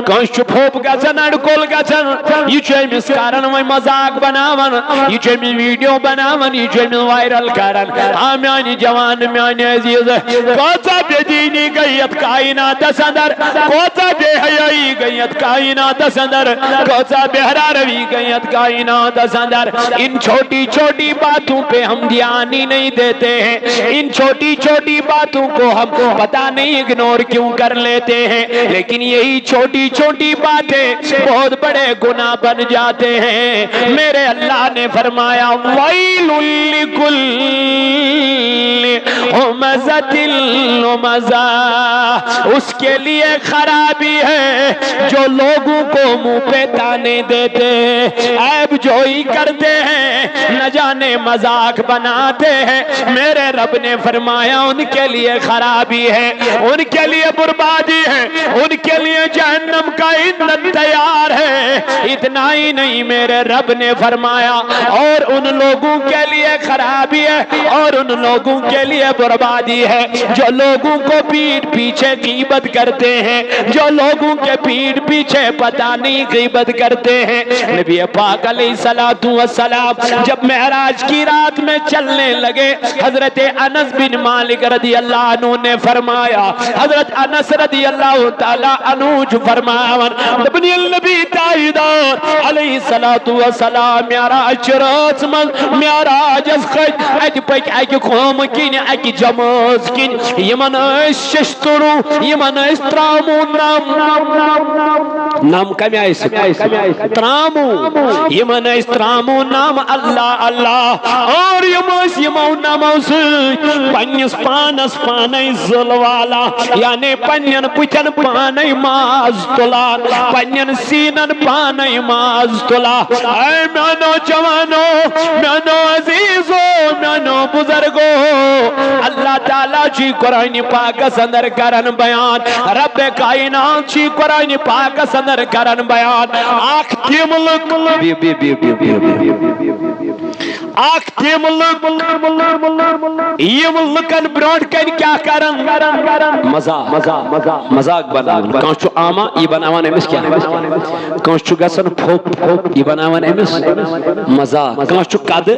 کنس چھ پھوپ گژھان اڑ کول گژھان یہ چھ امس کران وۄنۍ مذاق بناوان یہ چھ امس ویڈیو بناوان یہ چھ امس وائرل کران ہاں میانہِ جوان میانہِ عزیز کۭژاہ بے دینی گئی یتھ کائناتس اندر کۭژاہ بے حیائی گئی یتھ کائناتس اندر کۭژاہ بے روی گئی یتھ کائناتس اندر ان چھوٹی چھوٹی باتوں پہ ہم دھیان ہی نہیں دیتے ہیں ان چھوٹی چھوٹی باتوں کو ہم پتہ نہیں اگنور کیوں کر لیتے ہیں لیکن یہی چھوٹی چھوٹی باتیں بہت بڑے گناہ بن جاتے ہیں میرے اللہ نے فرمایا وَيْلٌ لِكُلِّ ہمزۃ لمزہ اس کے لیے خرابی ہے جو لوگوں کو منہ پہ تانے دیتے ہیں عیب جوئی کرتے ہیں نہ جانے مذاق بناتے ہیں میرے رب نے فرمایا ان کے لیے خرابی ہے ان کے لیے بربادی ہے ان کے لیے جہنم کا ایندھن تیار ہے اتنا ہی نہیں میرے رب نے فرمایا اور ان لوگوں کے لیے خرابی ہے اور ان لوگوں کے لیے بربادی ہے جو لوگوں کو پیٹھ پیچھے غیبت کرتے ہیں جو لوگوں کے پیٹھ پیچھے پتہ نہیں غیبت کرتے ہیں نبی پاک علیہ السلام جب معراج کی رات میں چلنے لگے حضرت انس بن مالک رضی اللہ عنہ نے فرمایا حضرت انس رضی اللہ تعالیٰ عنہ فرمایا ابن النبی تائیدار علیہ السلام معراج رات من معراج اس خج اج پک اک قوم کن اک جماز کن یمن ششترو یمن ترامو نام کمی آئیس ترامو یمن ترامو نام اللہ اللہ اور یمو نامو پنیس پانس پانی زلوالا یعنی پنین پچن پانی ماز تلا پنین سینن پانی ماز تلا اے میانو جوانو میانو عزیزو میانو بزرگو اللہ تعالیٰ چی قرآن پاک اندر کرن بیان رب کائنات چی قرآن پاک اندر کرن بیان آخ تی ملک آخ تی ملک یہ ملکن برونٹ کن کیا کرن مزاق بناون کانچو آما یہ بناوان امس کیا کانچو گسن پھوپ یہ بناوان امس مزاق کانچو قد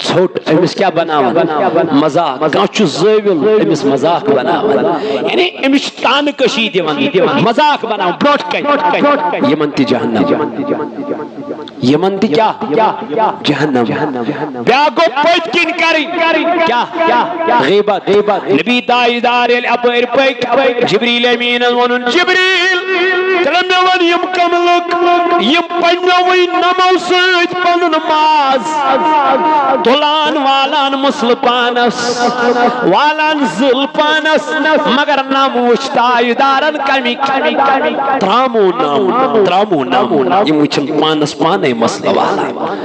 چھوٹ امس کیا بناوان مزاق کانچو زیول امس مزاق بناوان یعنی امس تان کشی دیوان مزاق بناوان برونٹ کن یہ منتی جہنم یہ منتی کیا جہنم بیاگو پوچ کن کری کیا غیبت نبی دائیدار اپر پک جبریل امین ونن جبریل چلن ون یم کملک یم پنوی نمو سوچ پنن ماز تلان والان مسل پانس والان زل پانس مگر ناموش دائیدارن کمی ترامو نام یم وچن پانس پانے مسل والا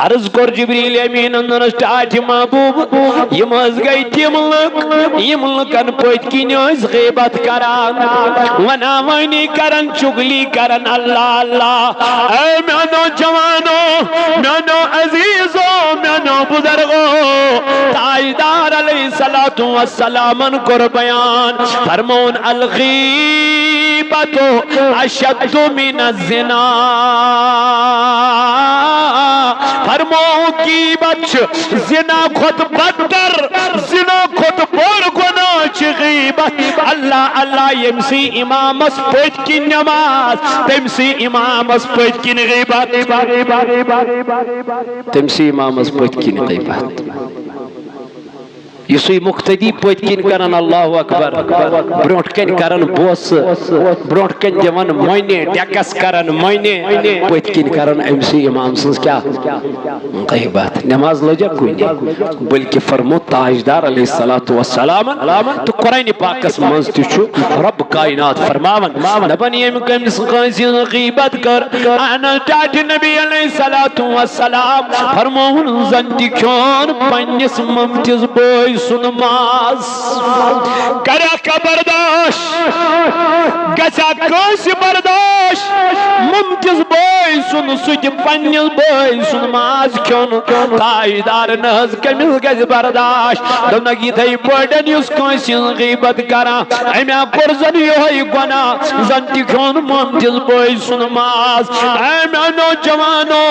عرض کر جبریل امین نرشتاج محبوب یم از گئی یم لکن پوچ کن غیبت کران وناوانی کرن چگلی کرن اللہ اللہ اے میانو جوانو میانو عزیزو میانو بزرگو تائیدار علیہ السلام کر بیان فرمون الغیبت اشد من الزنا فرمون کی بچ زنا خود بدتر زنا خود بور گناہ غیبت اللہ اللہ یمسی امام اس پوچ کی نماز تمسی امام اس پوچ کی غیبت تمسی امام اس پوچ کی غیبت یسوی مقتدی پوت کن کرن اللہ اکبر برونٹ کن کرن بوس برونٹ کن دیون موینے ڈیکس کرن موینے پوت کن کرن امسی امام سنس کیا غیبت نماز لجا کوئی نہیں بلکہ فرمو تاجدار علیہ السلام تو قرآن پاکس منز تچو رب کائنات فرماون نبنی امکم سنقاسی غیبت کر انا تاج نبی علیہ السلام فرمون زندگیان پنیس ممتز بوئی سن ماز کرا کا برداشت گژھا کٲنٛسہِ برداشت ممتز بٲے سُنٛد سُہ تہِ پننِس بٲے سُنٛد ماز کھیوٚن تاجدار نہ حظ کٔمِس گژھِ برداشت دوٚپنکھ یِتھَے پٲٹھۍ یُس کٲنٛسہِ ہٕنٛز غیبت کران أمۍ کوٚر زن یِہوٚے گۄناہ زن تہِ کھیوٚن ممتز بٲے سُنٛد ماز أمۍ نوجوانو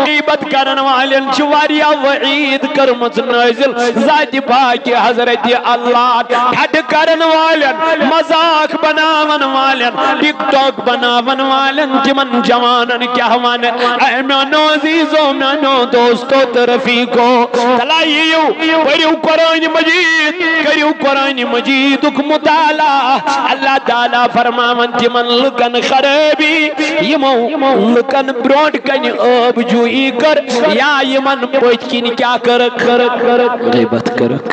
غیبت کرن والٮ۪ن چھِ واریاہ وعیٖد کٔرمٕژ نٲزِل ذاتِ پاکہِ حضرت اللہ ٹھٹھٕ کرن والٮ۪ن مذاق بناون والٮ۪ن ٹک ٹاک بناون والٮ۪ن تِمن جوانن کیٛاہ ونہٕ اے میٛانیو عزیٖزو میٛانیو دوستو تہٕ رفیٖقو تلا یِیِو پٔرِو قرآنِ مجیٖد کٔرِو قرآنِ مجیٖدُک مطالعہ اللہ تعالیٰ فرماون تِمن لُکن خرٲبی یِمو لُکن برونٛٹھ کنہِ آب جوٗیی کٔر یا یِمن پٔتۍ کِنۍ کیٛاہ کٔرٕکھ غیبت کٔرٕکھ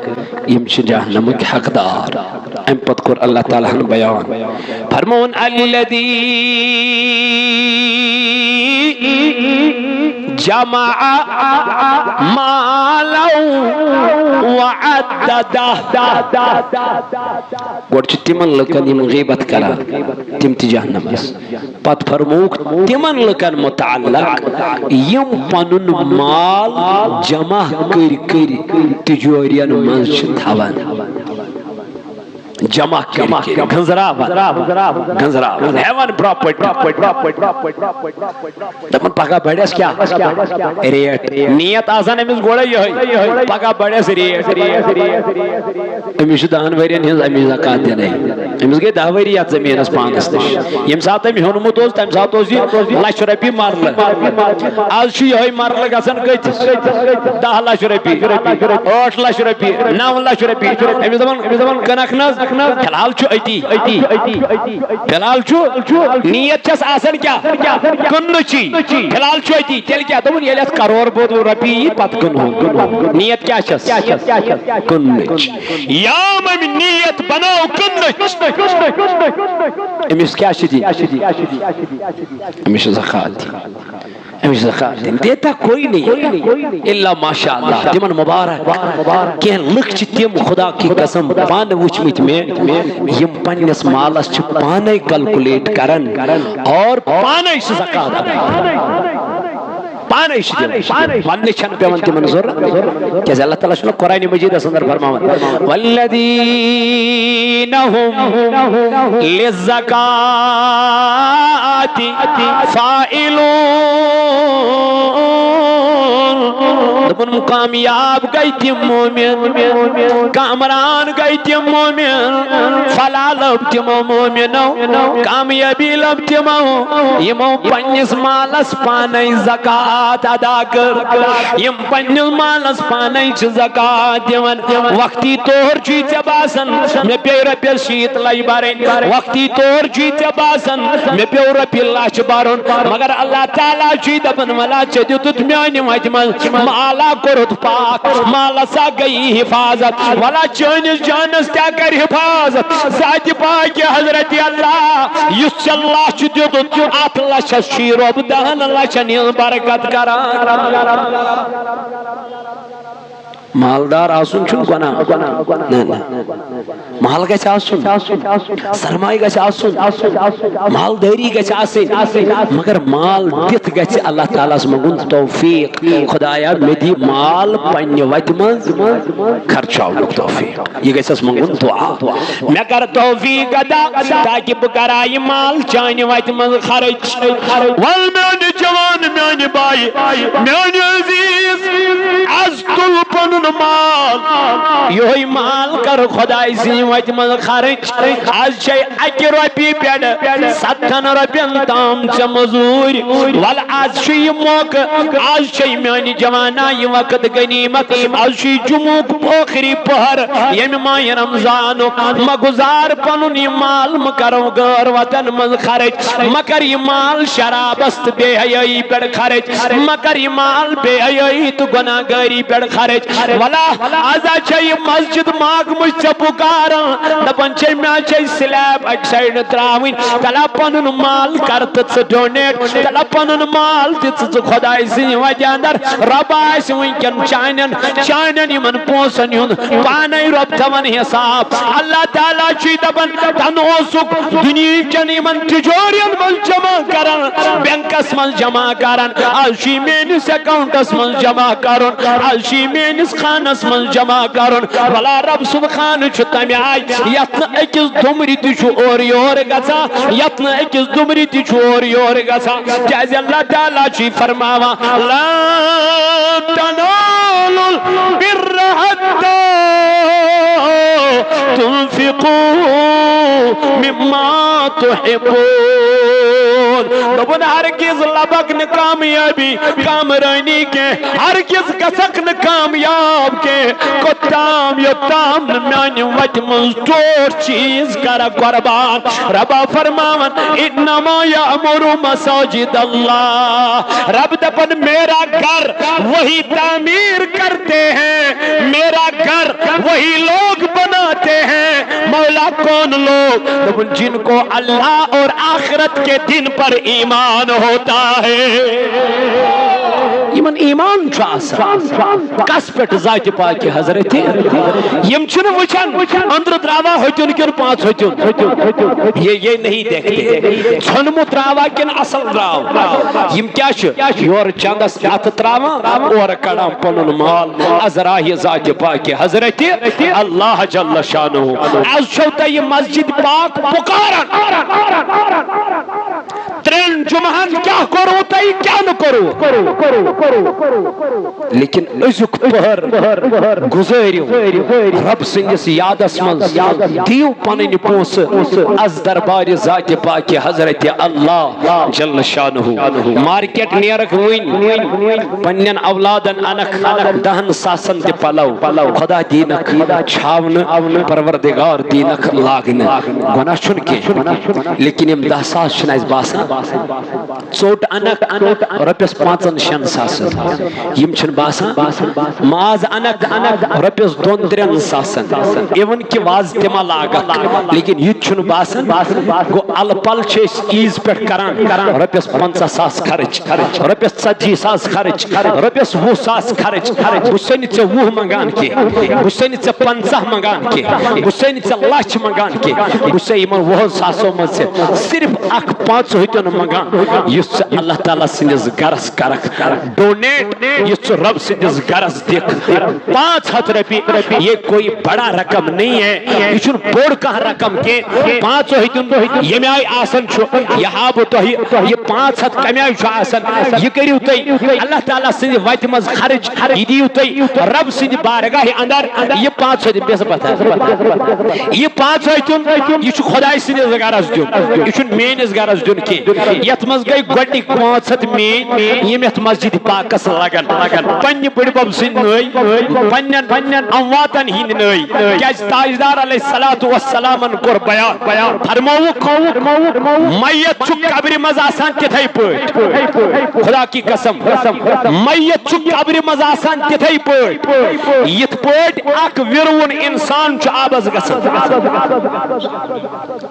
یِم چھِ جہنمٕکۍ حقدار امہِ پتہٕ کوٚر اللہ تعالیٰ ہن بیان فرمون الذی جمع مالا وعدده گۄڈٕ چھِ تِمن لُکن یِم غیبت کران تِم تہِ جہنمس پتہٕ فرمووُکھ تِمن لُکن متعلق یِم پنُن مال جمع کٔرۍ کٔرۍ تِجورین منٛز چھِ تھاوان جمع گنزراوان ہیوان پراپرٹی دپان پگہ بڑھس کیا ریٹ نیت آسان امس گوڑے یہ پگہ بڑھس ریٹ امس دہن ورین ہز امس زکات دین امس گئی 10 ؤری ات زمینس پانس نش یم سات ام ہونمت تم سات لچھ رۄپیہِ مرلہٕ آز یہ مرلہٕ گژھان کتس 10 لچھ رۄپیہِ 8 لچھ رۄپیہِ 9 لچھ رۄپیہِ امس دپان کنکھ نظ فلحال اتی فلحال نیت چھس آسان کیا کنچی فلحال اتی تیل کیا دپن ییٚلہِ اتھ کرور بود رۄپیہِ یی پتہٕ کٕنہو نیت کیا چھس کنچ یا مم نیت بناو کنچ امس کیا چھ دین امس زکات امس زکات دیتا کوئی نہیں الا ماشاء اللہ تمن مبارک کین لکھ چھ تم خدا کی قسم پان وچمت میں یم پنس مالس چھ پانے کیلکولیٹ کرن اور پانے زکات پانے ون چھن پیون تمن ضرورت کیاز اللہ تعالیٰ چھُ قرآن مجید اندر فرماوان والذین هم للزکاۃ فاعلون دپن کامیاب گئی تم مومن کامران گئی تم مومن فلاح لب تمو مومنو کامیابی لب تمو یمو پنس مالس پانے زکات ادا کر یم پنس مالس پانے چھ زکات دِوان وقتی طور چھ ژے باسان مے پیو رۄپیس 7 لچھ برٕنۍ وقتی طور چھ ژے باسان مے پیو رۄپیہِ 1 لچھ برُن مگر اللہ تعالیٰ چھ دپان ولا ژے دِتُتھ میانہِ وتہِ منٛز مالا کوٚرُتھ پاک مالسا گئی حفاظت ولا چٲنِس جانس تہِ کر حفاظت ذاتِ پاکہِ حضرت اللہ یُس ژے لچھ دِتُتھ اتھ لچھس چھی رۄب 10 لچھن ہٕنٛز برکت کران مالدار آسن چھُنہٕ گۄناہ مال گژھِ آسُن سرمایہ گژھِ آسُن مالدٲری گژھِ آسٕنۍ مگر مال دِتھ گژھِ اللہ تعالیٰ ہس منٛگُن توفیق خدایا مےٚ دِ مال پننہِ وتہِ منٛز خرچاونُک توفیق یہِ گژھٮ۪س منٛگُن دعا مےٚ کر توفیق عطا تاکہِ بہٕ کرٕ ہا یہِ مال چانہِ وتہِ منٛز خرٕچ ول میانہِ جوان میانہِ بایہِ میانہِ عزیٖز آز تُل پنُن مال یہ مال کر خدائی سٕنٛدِ وتہِ منٛز خرچ آز چھے 1 رۄپیہِ پٮ۪ٹھ 7 رۄپین تام ژےٚ موٚزوٗرۍ ول آز چھُ یہِ موقعہٕ آز چھے میانہِ جوانا یہِ وقت غنیمت آز چھُ یہِ جمعُک ٲخری پہر ییٚمہِ ماہِ رمضانُک مہ گُزار پنُن یہِ مال مہ کرو غٲر وطن منٛز خرچ مہ کر یہِ مال شرابس تہٕ بے حیٲیی پٮ۪ٹھ خرچ مہ کر یہِ مال بے حیٲیی تہٕ گۄناہ گٲری پٮ۪ٹھ کر خرچ ولا آزا چاہیے مسجد ماغ مجھ سے پکارا دپن چاہیے میں چاہیے سلیب ایک سائڈ تراوین تلا پنن مال کرت سے ڈونیٹ تلا پنن مال تیت سے خدای سی وجہ اندر رب آئیسی ونکن چائنن یمن پونسن یون پانی رب تمن حساب اللہ تعالیٰ چی دپن تنوسک دنیا چن یمن تجورین من جمع کرن بینکس من جمع کرن آشی مینس اکاؤنٹس من جمع کرن آشی مینس خانس من جمع کرن ولا رب سبحانہ چھ تمی آئی یتن اکس دمری تیچو اور یور گسا یتن اکس دمری تیچو اور یور گسا جائز اللہ تعالیٰ چی فرماوا لا تنالوا البر حتى تنفقوا مما تحبون دبن ہرگز لبک نہ کامیابی کامرانی کے ہرگز گسک نہ کامیاب کے کتام یتام میانی وجہ من چور چیز کرا قربان ربا فرماون انما یامر مساجد اللہ رب دپن میرا گھر وہی تعمیر کرتے ہیں میرا گھر وہی لوگ بناتے ہیں مولا کون لوگ دپن جن کو اللہ اور آخرت کے دن پر ایمان ہوتا ہے یمن ایمان چاسا کس پٹ ذات پاک حضرت یم چھن وچھن اندر دراوا ہوتن کن پانچ ہوتن یہ نہیں دیکھتے چھنمو دراوا کن اصل دراو یم کیا چھ یور چندس ات تراوا اور کڑام پنن مال از راہ ذات پاک حضرت اللہ جل شانہ از چھوتا یہ مسجد پاک پکارن ترین جمعان کیا کرو تائی کیا نہ کرو لیکن ازک پہر گزاریو رب سنگس یادس من دیو پنن پونس از دربار ذات پاک حضرت اللہ جل شانہ مارکیٹ نیرک وین پنن اولادن انک دہن ساسن تی پلو خدا دینک چھاون پروردگار دینک لاگن گناہ چھن کے لیکن یم 10 ساس چھن اس باسا ژوٹ انک رپیس 5-6 ساسن یم چھن باسا ماز انک رپیس 2-3 ساسن ایون کی واز تما لاگت لیکن یہ چھن باسن گو الپل چھس عیز پٹ کران رپیس 50 ساس خرچ رپیس 40 ساس خرچ رپیس 20 ساس خرچ گسنی ژے 20 منگان کی گسنی ژے 50 منگان کی گسنی ژے لچھ منگان کی گسے یمن 20 ساسو من سے صرف اک 5 ہوتن منگان یس اللہ تعالیٰ سندس گرس کرک ڈونیٹ یس رب سندس گرس دیکھ 500 روپی یہ کوئی بڑا رقم نہیں ہے یہ چھن بوڑ کا رقم کے 5 ہوتن یہ آئی آسن چھو یہ یہ 500 کمی آئی چھو آسن یہ کریو تی اللہ تعالیٰ سندس ویت مز خرچ یہ دیو تی رب سندس بارگاہ اندر یہ 500 بیس پتہ یہ 500 ہوتن یہ چھو خدای سندس گرس دیو یہ چھن مینس گرس دیو کی یت مز گئی گوڑنک 500 مین یم یت مسجد پاکس لگن پنہ بڑ بب سن نئی پنن امواتن ہند نئی کیاز تاجدار علیہ الصلوۃ والسلام کور بیان فرموک میت چھ قبر مز آسان تتھے پٹ خدا کی قسم میت چھ قبر مز آسان تتھے پٹ یت پٹ اک ورون انسان چھ آبز گژھان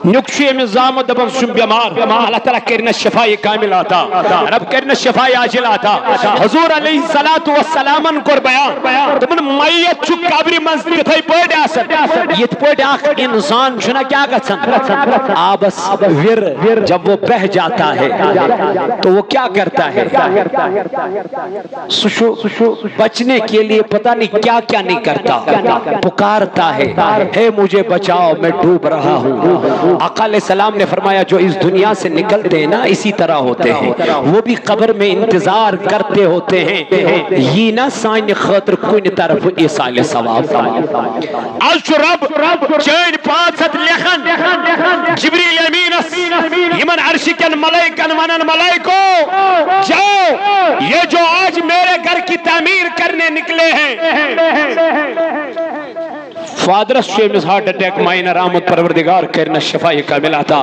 نیک چھ یم زامت دبن چھ بیمار اللہ تعالیٰ کرنا شفا کامل آتا رب کرنا شفا عاجل آتا حضور علیہ الصلوۃ والسلام کور بیان دبن میت چھ قبر مز تتھے پٹ آسان یت پٹ اک انسان چھنا کیا گژھان آبس ور جب وہ بہ جاتا ہے تو وہ کیا کرتا ہے سشو بچنے کے لیے پتہ نہیں کیا کیا نہیں کرتا پکارتا ہے اے مجھے بچاؤ میں ڈوب رہا ہوں آقا علیہ السلام نے فرمایا جو اس دنیا سے نکلتے ہیں نا اسی طرح ہوتے ہیں وہ بھی قبر میں انتظار کرتے ہوتے ہیں یہ نہ سائن خاطر کن طرف ایسال ثواب آج رب چین 500 لکھن جبریل امین یمن عرشکن ملائکن ونن ملائکو جاؤ یہ جو آج میرے گھر کی تعمیر کرنے نکلے ہیں فادرس شیمز ہارٹ اٹیک مائنر آمد پروردگار کرنا شفا کامل عطا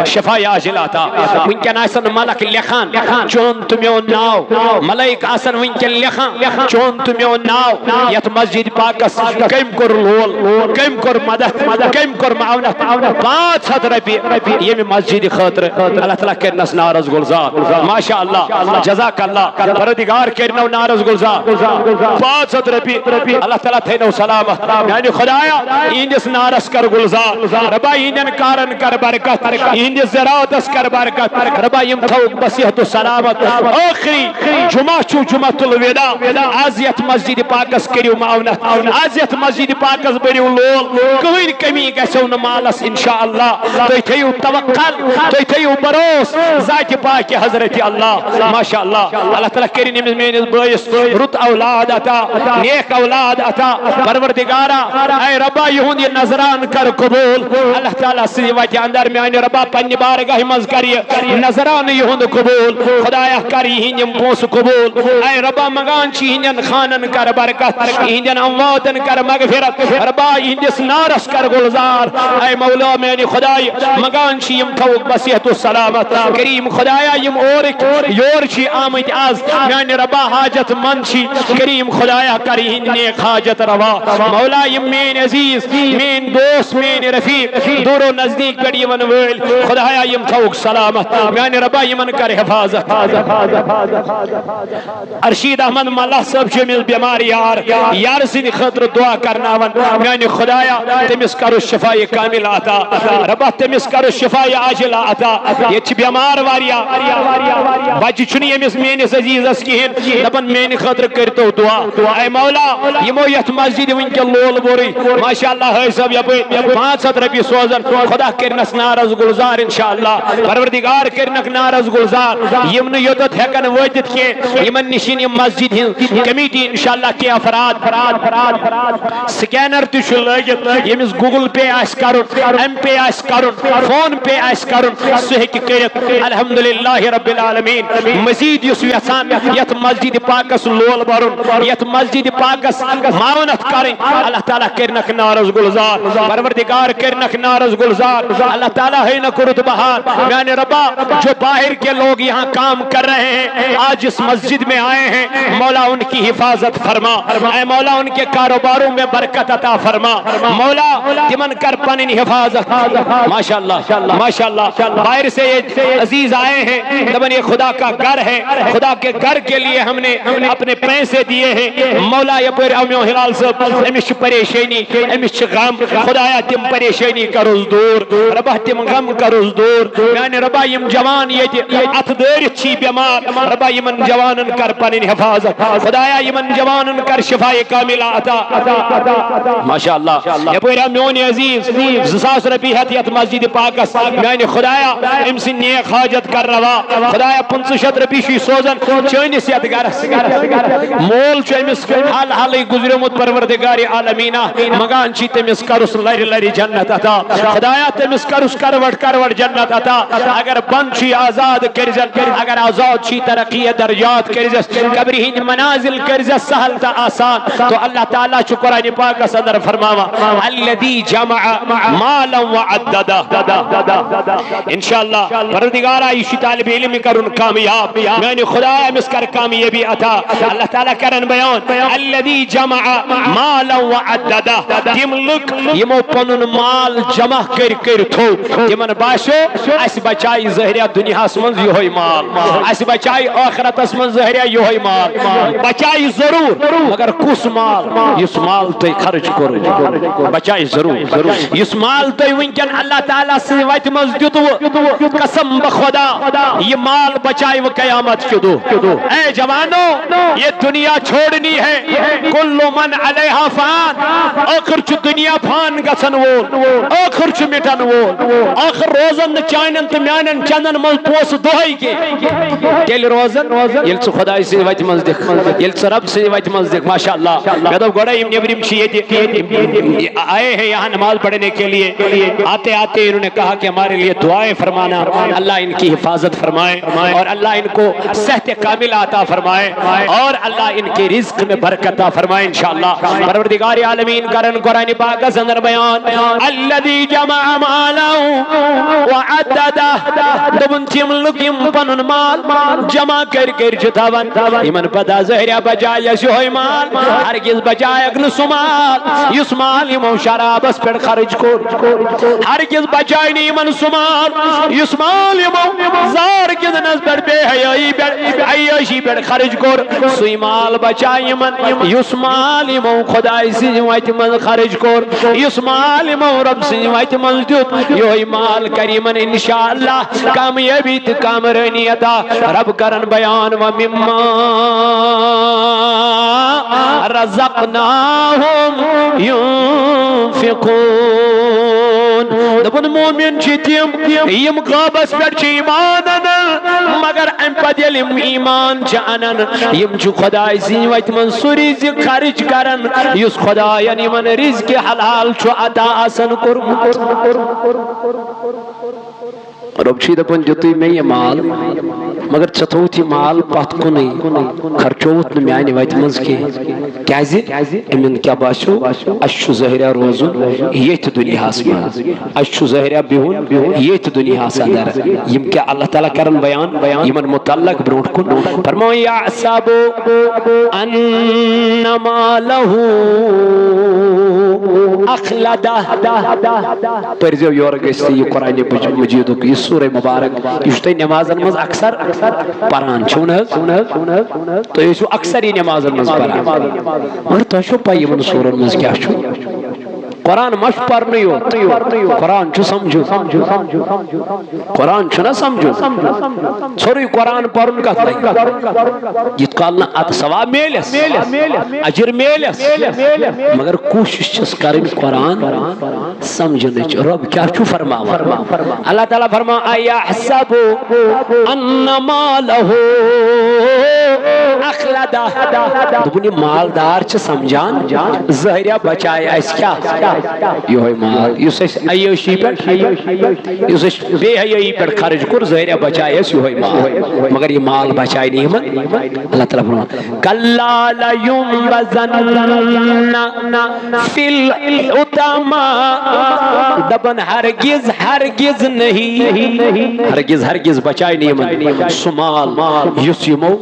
شفا عاجل عطا ونکن آسن ملک لکھان چون تو میون ناو ملائک آسن ونکن لکھان چون تو میون ناو یت مسجد پاکس کم کر لول کم کر مدد کم کر معاونت 500 رۄپیہِ ییٚمہِ مسجد خاطر اللہ تعالیٰ کرنس نارس گلزار ماشاء اللہ جزاک اللہ پروردگار کرنو نارس گلزار 500 رۄپیہِ اللہ تعالیٰ تھینو سلامت یعنی خدایا اہندس نارس کر گلزار ربا اہندن کارن کر برکت اہندس زراعتس کر برکت ربا یم تھوک بصیحت و سلامت آخری جمعہ چھو جمعۃ الوداع آز یتھ مسجد پاکس کریو معاونت آز یتھ مسجد پاکس بریو لول کہین کمی گژھو نہ مالس انشاءاللہ تُہۍ تھٲیِو توکل تُہۍ تھٲیِو بروس ذات پاک حضرت اللہ ماشاء اللہ اللہ تعالیٰ کرن أمس میٲنِس بٲیِس رُت اولاد عطا نیک اولاد عطا پروردگارا اے ربا یہند یہ نظران کر قبول اللہ تعالیٰ سی وجہ اندر میانہ ربا پنہ بارگاہ مز کر نظران یہند قبول خدایا کر یہندم پونس قبول اے ربا مگان چھ یہندن خانن کر برکت یہندن امواتن کر مغفرت ربا یہندس نارس کر گلزار اے مولا میانہ خدای مگان چھ یم تھوک بصیحت و سلامت کریم خدایا یم یور چھ آمد آز میانہ ربا حاجت مند چھ کریم خدایا کر یہند نیک حاجت روا مولا یم مین عزیز مین دوست مین رفیق دور و نزدیک پہ یمن ول خدایا یم تھوک سلامت میانہ ربا یمن کر حفاظت ارشید احمد ملا صاحب چھ بیمار یار سند خاطر دعا کرناون میانہ خدایا تمس کرو شفا کامل عطا ربا تمس کرو شفا عاجل عطا یہ چھ بیمار واریا بچہ چھ یمس مینس عزیزس کہین دپن میانہ خاطر کرتو دعا اے مولا یمو یت مسجد ونکن لول بوری ماشاء اللہ ہے سب یپ 500 رۄپیہِ سوزن خدا کرنس نارس گلزار انشاءاللہ پروردگار کرنک نارس گلزار یم نہ یوتت ہیکن واتت کی یمن نشین یم مسجد ہن کمیٹی انشاءاللہ کی افراد سکینر تہ چھ لگت یمس گوگل پے آس کرن ایم پے آس کرن فون پے آس کرن سہ ہیکہ کرت الحمدللہ رب العالمین مزید یس یژھان یت مسجد پاکس لول برن یت مسجد پاکس معاونت کریں اللہ تعالیٰ کرنک نارس گلزار پروردگار کرنک نارس گلزار اللہ تعالیٰ ہے نہ کرت بہار میانے ربا جو باہر کے لوگ یہاں کام کر رہے ہیں آج اس مسجد میں آئے ہیں مولا ان کی حفاظت فرما اے مولا ان کے کاروباروں میں برکت عطا فرما مولا تمن کر پنن حفاظت ماشاءاللہ ماشاءاللہ باہر سے یہ عزیز آئے ہیں دبن یہ خدا کا گھر ہے خدا کے گھر کے لیے ہم نے اپنے پیسے دیے ہیں مولا یہ پر امیو ہلال صاحب امش پریشانی امش غم خدایا تم پریشانی کروز دور ربا تم غم کروز دور یعنی ربا یم جوان یہ ات دیر چھی بیمار ربا یمن جوانن کر پنن حفاظت خدایا یمن جوانن کر شفا کامل عطا ماشاءاللہ یہ پر امیون عزیز 2000 رۄپیہِ ہت یت مسجد پاکس یعنی خدایا ام سن نیک حاجت کر روا خدایا 500 رۄپیہِ چھی سوزن چٲنِس یت گرس مول چھ امس حال حالے گزریمت پروردگار عالمینہ مگان چھی تمس کرس لری لری جنت عطا خدایا تمس کرس کروڑ جنت عطا اگر بند چھی آزاد کرزن اگر آزاد چھی ترقی درجات کرزس قبری ہند منازل کرزس سہل تا آسان تو اللہ تعالیٰ چھ قرآن پاک صدر فرماوا الذی جمع مالا وعددا انشاءاللہ پروردگارا یہ طالب علم کرن کامیاب یعنی خدایا مس کر کامیابی عطا اللہ تعالیٰ کرن بیان الذی جمع مالا وعددا تم لک یمو پنن مال جمع کر تھو تمن باسو اس بچائی ظاہریہ دنیا من یہ مال اس بچائی آخرت من ظاہریہ یہ مال بچائی ضرور مگر کس مال اس مال تو خرچ کر بچائی ضرور اس مال تو ونکن اللہ تعالیٰ سے وت مز دتو قسم بخدا یہ مال بچائی و قیامت کے دو اے جوانو یہ دنیا چھوڑنی ہے کل من علیہا فان آخر چھ دنیا فان گسن وول آخر چھ مٹن وول آخر روزن چانن تو میانن چندن مل پوس دہائی کے تیل روزن یل چھ خدا سے وت مز دکھ یل چھ رب سے وت مز دکھ ماشاءاللہ گدو گوڑا یم نبریم چھ آئے ہیں یہاں نماز پڑھنے کے لیے آتے آتے انہوں نے کہا کہ ہمارے لیے دعائیں فرمانا اللہ ان کی حفاظت فرمائے اور اللہ ان کو صحت کامل عطا فرمائے اور اللہ ان کے رزق میں برکت عطا فرمائے انشاءاللہ پروردگار عالمین کا کرن قرآن پاک اندر بیان الذی جمع مالا وعددہ دبن تیم لکیم پنن مال جمع کر چتاون ایمن پتا زہریا بجائے سوئی مال ہرگز بجائے اگن سمال یس مال یمو شراب اس پر خرج کر ہرگز بجائے نیمن سمال یس مال یمو زار کی دنس پر بے حیاشی پر خرج کر سوئی مال بچائے من یس مال یمو خدای سی وائت من خرج کر یس مال یمو رب سی وائت من دیت یوہی مال کریمن انشاءاللہ کامیابی کامرانی عطا رب کرن بیان ومما رزقناہم ينفقون دبن مومن چیتیم یم غابس پر چی ایمانن مگر ام پد یم ایمان چانن یم چو خدای سی ویت من سریز خرج کرن یس خدای یعنی من رزق حلال چو عطا آسن کرم رب چی دپن جتوی میں یہ مال مگر چتوتی مال پات کو نہیں خرچوت نمیانی ویت منز کی کیازی امن کیا باشو اشو زہرہ روزن یہ تو دنیا حاسمان اشو زہرہ بیہون یہ تو دنیا حاسمان یم کیا اللہ تعالیٰ کرن بیان یمن متعلق بروٹ کن فرمو یعصابو انما لہو اخلدہ پرزیو یورگستی یہ قرآن مجیدو کی سورہ مبارک یشتے نمازن مز اکثر پران چھونہز تو یہ اکثر ہی نمازن مز پران اور تو شو پائی من سورن مز کیا شو قرآن مش پر نہیں ہو قرآن چھو سمجھو قرآن چھو نہ سمجھو چھوڑی قرآن پرن کا جت کو اللہ آتا ثواب میلس اجر میلس مگر کوشش چس کرن قرآن سمجھنے چو رب کیا چھو فرما اللہ تعالیٰ فرما ایحسب انما لہو اخلدہ دبنی مالدار چھ سمجھان زہریہ بچائے اس کیا یہ ہوئی مال یس ایوشی پر یس بے حیائی پر خرج کر زہریہ بچائے اس یہ ہوئی مال مگر یہ مال بچائے نہیں من اللہ تعالیٰ فرما کلا لینبذن فی الحطمہ دبن ہرگز نہیں ہرگز بچائے نہیں من سمال یس یمو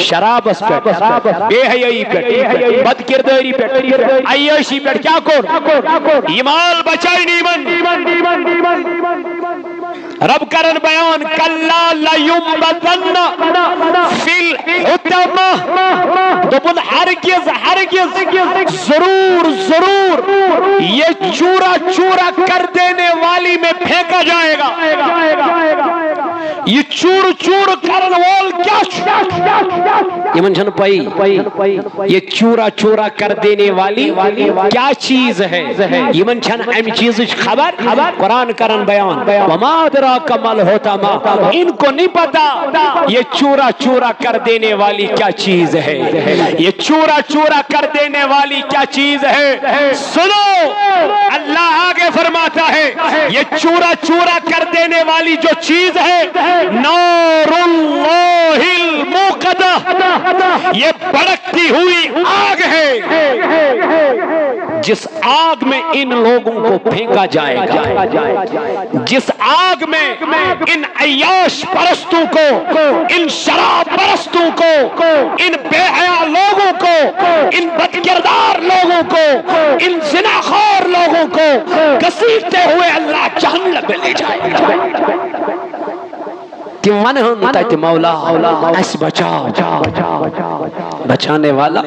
شراب اس پر بے حیائی پر بد کرداری پر عیاشی پر کیا کر یہ مال بچائی نہیں من رب کرن بیان کلا لینبذن فی الحطمہ دبن ہرگز ضرور یہ چورا کر دینے والی میں پھینکا جائے گا یہ چور کرن وال کیا یہ من جن پائی یہ چورا کر دینے والی کیا چیز ہے یہ من جن ام چیز خبر قرآن کرن بیان وما ادراک ما الحطمہ ان کو نہیں پتا یہ چورا کر دینے والی کیا چیز ہے یہ چورا کر دینے والی کیا چیز ہے سنو اللہ آگے فرماتا ہے یہ چورا کر دینے والی جو چیز ہے نار اللہ الموقدہ یہ بڑکتی ہوئی آگ ہے جس آگ میں ان لوگوں کو پھینکا جائے گا جس آگ میں ان عیاش پرستوں کو ان شراب پرستوں کو ان بے حیا لوگوں کو ان بدکردار لوگوں کو ان زناخوار لوگوں کو گھسیٹتے ہوئے اللہ جہنم میں لے جائے گا کہ من ہم تیت مولا اس بچاؤ بچانے والا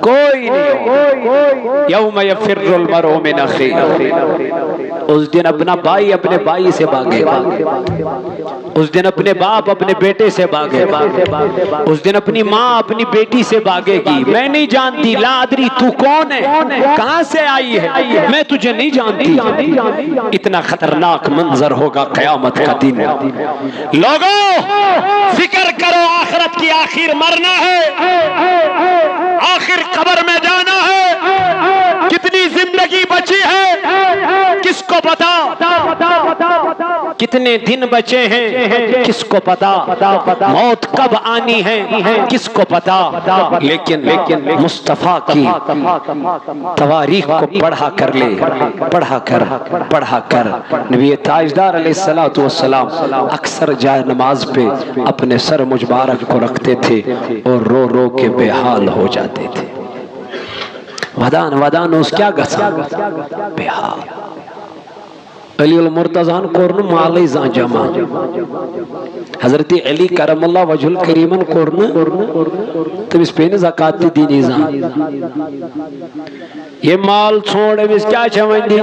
کوئی نہیں یوم یفر المرء من اخیہ اس دن اپنا بھائی اپنے بھائی سے بھاگے اس دن اپنے باپ اپنے بیٹے سے بھاگے اس دن اپنی ماں اپنی بیٹی سے بھاگے گی میں نہیں جانتی لا ادری تو کون ہے کہاں سے آئی ہے میں تجھے نہیں جانتی اتنا خطرناک منظر ہوگا قیامت کا دن لوگوں فکر کرو آخرت کی آخر مرنا ہے آخر قبر میں جانا ہے کتنی زندگی بچی ہے کس کو پتا کتنے دن بچے ہیں کس کو پتا، موت کب آنی ہے کس کو پتا، لیکن مصطفیٰ کی تواریخ کو پڑھا کر لے، پڑھا کر نبی تاجدار علیہ السلام اکثر جائے نماز پہ اپنے سر مبارک کو رکھتے تھے اور رو رو کے بے حال ہو جاتے تھے۔ ودان اس کیا گسا بے حال۔ علی المرتضان کورن مالی زان جمع، حضرت علی کرم اللہ وجہ الکریمن کورن تم اس پہنے زکاة دینی زان، یہ مال چھوڑے میں کیا چھوڑیں دی،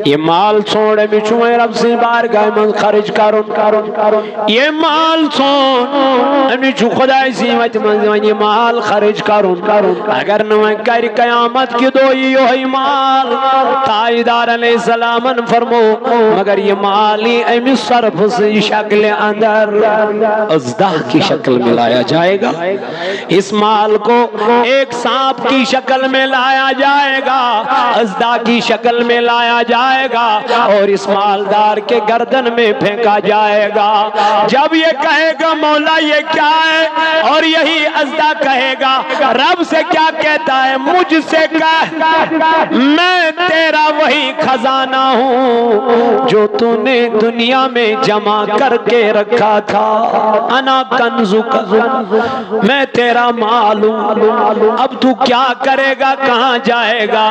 یہ مال چھوڑے میں چھوڑے رب سے بارگاہ من خرج کرن، یہ مال چھوڑے میں چھو خدای سیمت من یہ مال خرج کرن، اگر نویں کر قیامت کی دو یہ مال تاجدار علیہ السلام فرمو مگر یہ مالی امی صرف سے شکل اندر ازدہ کی شکل میں لایا جائے گا، اس مال کو ایک سانپ کی شکل میں لایا جائے گا، ازدہ کی شکل میں لایا جائے گا اور اس مالدار کے گردن میں پھینکا جائے گا۔ جب یہ کہے گا مولا یہ کیا ہے اور یہی ازدہ کہے گا رب سے کیا کہتا ہے، مجھ سے کہہ میں تیرا وہی خزانہ ہوں جو تو نے دنیا میں جمع کر کے رکھا تھا، انا کنزک، میں تیرا مال ہوں، اب تو کیا کرے گا، کہاں جائے گا،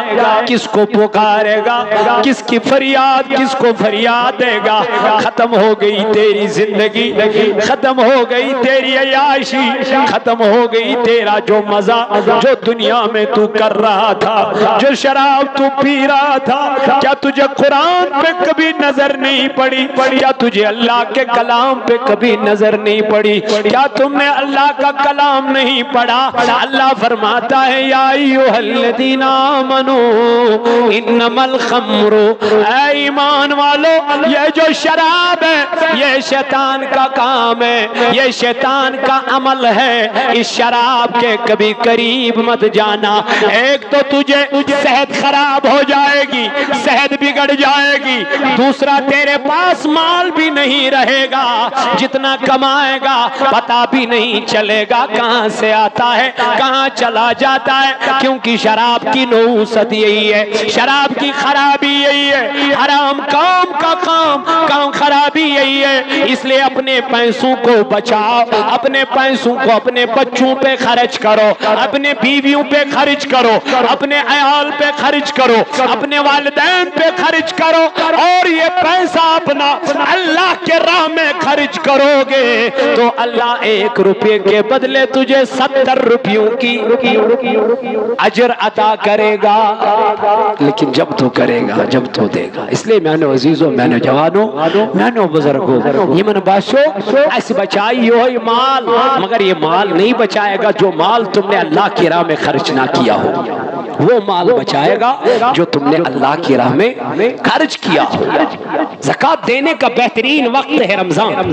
کس کو پکارے گا، کس کی فریاد کس کو فریاد دے گا۔ ختم ہو گئی تیری زندگی، ختم ہو گئی تیری عیاشی، ختم ہو گئی تیرا جو مزہ جو دنیا میں تو کر رہا تھا، جو شراب تو پی رہا تھا، کیا تجھے قرآن پہ کبھی نظر نہیں پڑی، کیا تجھے اللہ کے کلام پہ کبھی نظر نہیں پڑی، کیا تم نے اللہ کا کلام نہیں پڑھا۔ اللہ فرماتا ہے یا ایھا الذین آمنوا انما الخمر، اے ایمان والو یہ جو شراب ہے یہ شیطان کا کام ہے، یہ شیطان کا عمل ہے، اس شراب کے کبھی قریب مت جانا، ایک تو تجھے صحت خراب ہو جائے گی، صحت بگڑ جائے گی، دوسرا تیرے پاس مال بھی نہیں رہے گا، جتنا کمائے گا پتہ بھی نہیں چلے گا کہاں سے آتا ہے کہاں چلا جاتا ہے، کیونکہ شراب کی نحوست یہی ہے، شراب کی خرابی یہی ہے، حرام کام کا کام خرابی یہی ہے۔ اس لیے اپنے پیسوں کو بچاؤ، اپنے پیسوں کو اپنے بچوں پہ خرچ کرو، اپنے بیویوں پہ خرچ کرو، اپنے عیال پہ خرچ کرو، اپنے والدین پہ خرچ کرو، اور یہ پیسہ اپنا اللہ کے راہ میں خرچ کرو گے تو اللہ 1 روپے کے بدلے تجھے 70 روپیوں کی اجر عطا کرے گا، لیکن جب تو کرے گا جب تو دے گا۔ اس لیے میں نے عزیزوں، میں نے جوانوں، میں نے بزرگوں، یہ من باشو ایسے بچائی ہو یہ مال، مگر یہ مال نہیں بچائے گا جو مال تم نے اللہ کی راہ میں خرچ نہ کیا ہو، وہ مال بچائے گا جو تم نے اللہ کی راہ میں خرچ کیا ہو۔ زکوٰۃ دینے کا بہترین وقت ہے رمضان،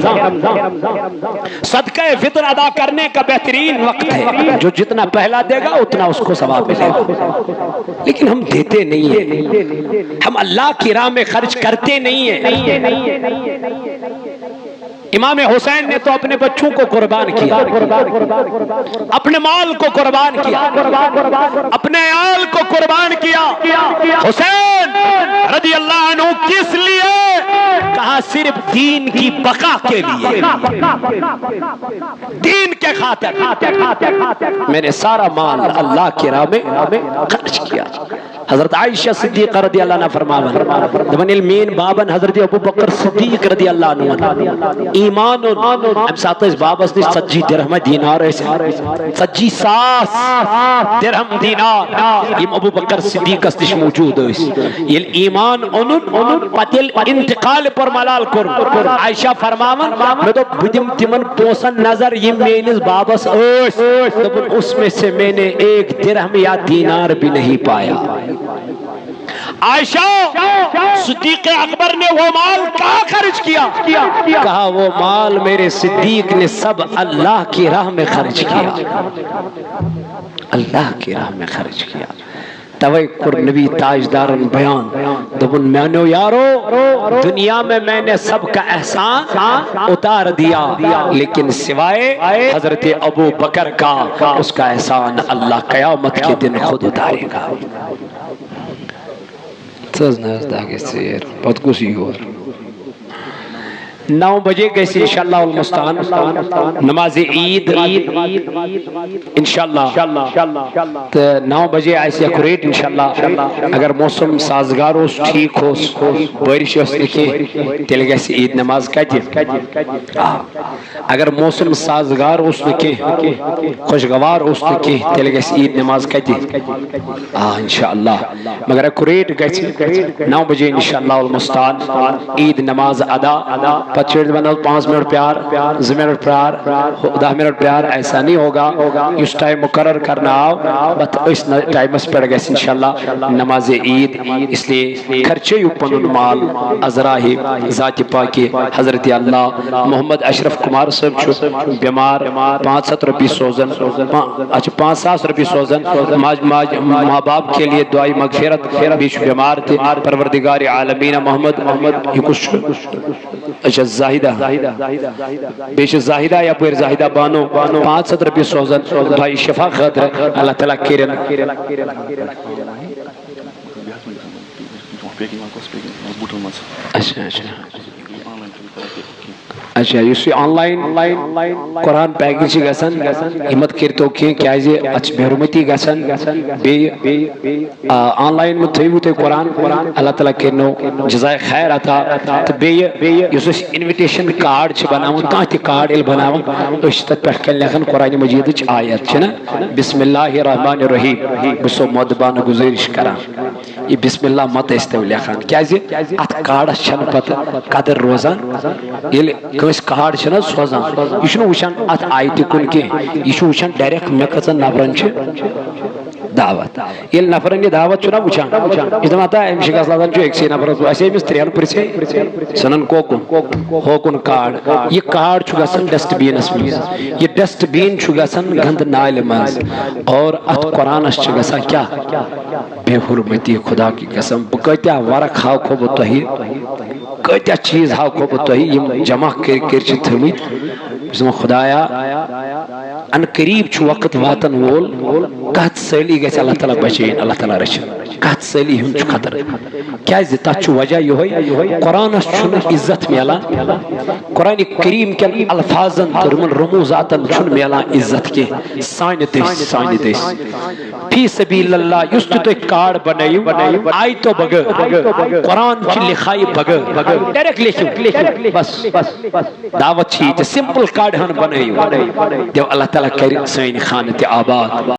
صدقہ فطر ادا کرنے کا بہترین وقت ہے، جو جتنا پہلا دے گا اتنا اس کو ثواب ملے گا، لیکن ہم دیتے نہیں ہیں، ہم اللہ کی راہ میں خرچ کرتے نہیں ہیں۔ امام حسین نے تو اپنے بچوں کو قربان کیا، اپنے مال کو قربان کیا، اپنے عیال کو قربان کیا۔ حسین رضی اللہ عنہ کس لیے؟ کہا صرف دین کی بقا کے لیے، دین کے خاطر میں نے سارا مال اللہ کی راہ میں خرچ کیا۔ حضرت عائشہ صدیقہ رضی اللہ عنہ فرماون دمن المین بابن حضرت ابو بکر صدیق رضی اللہ عنہ ایمان ہم ساتھ اس بابس نے 30 درہم دینار ہے، 30 ساس درہم دینار یہ ابو بکر صدیق استش موجود ہے۔ یہ ایمان انن پتل انتقال پر ملال کر عائشہ فرماون میں تو بدم تمن پوسن نظر یہ مینس بابس اس میں سے میں نے 1 درہم یا دینار بھی نہیں پایا۔ عائشہ صدیق اکبر نے وہ مال کہاں خرچ کیا؟ کہا وہ مال میرے صدیق نے سب اللہ کی راہ میں خرچ کیا، اللہ کی راہ میں خرچ کیا۔ توے کر نبی تاجدارن بیان دبن مانو یارو دنیا میں میں نے سب کا احسان اتار دیا لیکن سوائے حضرت ابو بکر کا اس کا احسان اللہ قیامت کے دن خود اتارے گا. بہت کچھ ہی ہو 9 بجے گیسی انشاءاللہ المستعان نماز عید انشاءاللہ 9 بجے آئیسی اکوریٹ انشاءاللہ اگر موسم سازگار ہو ٹھیک ہو بارش اس لکھے تیل گیسی عید نماز کہتے اگر موسم سازگار اس لکھے خوشگوار اس لکھے تیل گیسی عید نماز کہتے انشاءاللہ مگر اکوریٹ گیسی 9 بجے انشاءاللہ المستعان عید نماز ادا پچھڑ بنا 5 منٹ پیار 2 منٹ پیار 10 منٹ پیار ایسا نہیں ہوگا اس ٹائم مقرر کرنا آؤ بس اس ٹائم اس پڑ گئے انشاءاللہ نماز عید اس لیے خرچے پنن مال ازراہی ذات پاکی حضرت اللہ محمد اشرف کمار صاحب چھو بیمار 500 روپی سوزن اچھا 500 روپی سوزن ماں باپ کے لیے دعائی مغفرت بیچ بیمار تھے پروردگار عالمین محمد یہ کچھ اچھا زاہدہ بیش زاہدہ یا پیر زاہدہ بانو 500 روپی سوزن بھائی شفا خاطر اللہ تعالیٰ کرن اچھا یہ آن لائن قرآن پیکج گسن ہمت کرتو کہ کیازِ اچھ محرمتی گسن آن لائن میں تھیو تے قرآن اللہ تعالیٰ کرنو جزائے خیر عطا تو یہ انویٹیشن کارڈ چھ بناون کہاں تی کارڈ ال بناون تو اشتت پہ کل لکھن قرآن مجید چھ آیت چھنا بسم اللہ الرحمن الرحیم بسو مدبان گزارش کران یہ بسم اللہ مت استو لکھن کیازِ ات کارڈ چھن پتہ قدر روزان یہ کس کارڈ چھنا سوزان یہ چھنو وچھان ات آیت کن کی یہ چھو وچھان ڈائریکٹ میں کسن نفرن چھ دعوت یہ نفرن یہ دعوت چھنا وچھان اس دماتا ہے امشی کس لازن چھو ایک سی نفرن ایسے بھی ستریان پرسے سنن کوکن کارڈ یہ کارڈ چھو گسن ڈسٹ بین اس میں یہ ڈسٹ بین چھو گسن گند نائل منز اور ات قرآن اس چھو گسن کیا بے حرمتی خدا کی قسم بکتیا ورق ہاو کو بتوہی کتیا چیز ہاو کو بتوہی یہ جمع کرچ تھمید بسم خدایا ان قریب چھو وقت واتن وول کہت سیلی گیس اللہ تعالیٰ بچین اللہ تعالیٰ رچن کہت سیلی ہن چھو خطر کیا زیتا چھو وجہ یہ ہوئی قرآن اس چھن عزت میلا قرآن کریم کے الفاظن ترمن رموزاتن چھن میلا عزت کے سائن دیس فی سبیل اللہ یست تو ایک کارڈ بنائیو آئی تو بگر قرآن چھ لکھائی بگر ڈائریکٹ لکھو بس دعوت چھی سمپل کارڈ ہن بنائیو دیو اللہ تعالیٰ کری سائن خانت آباد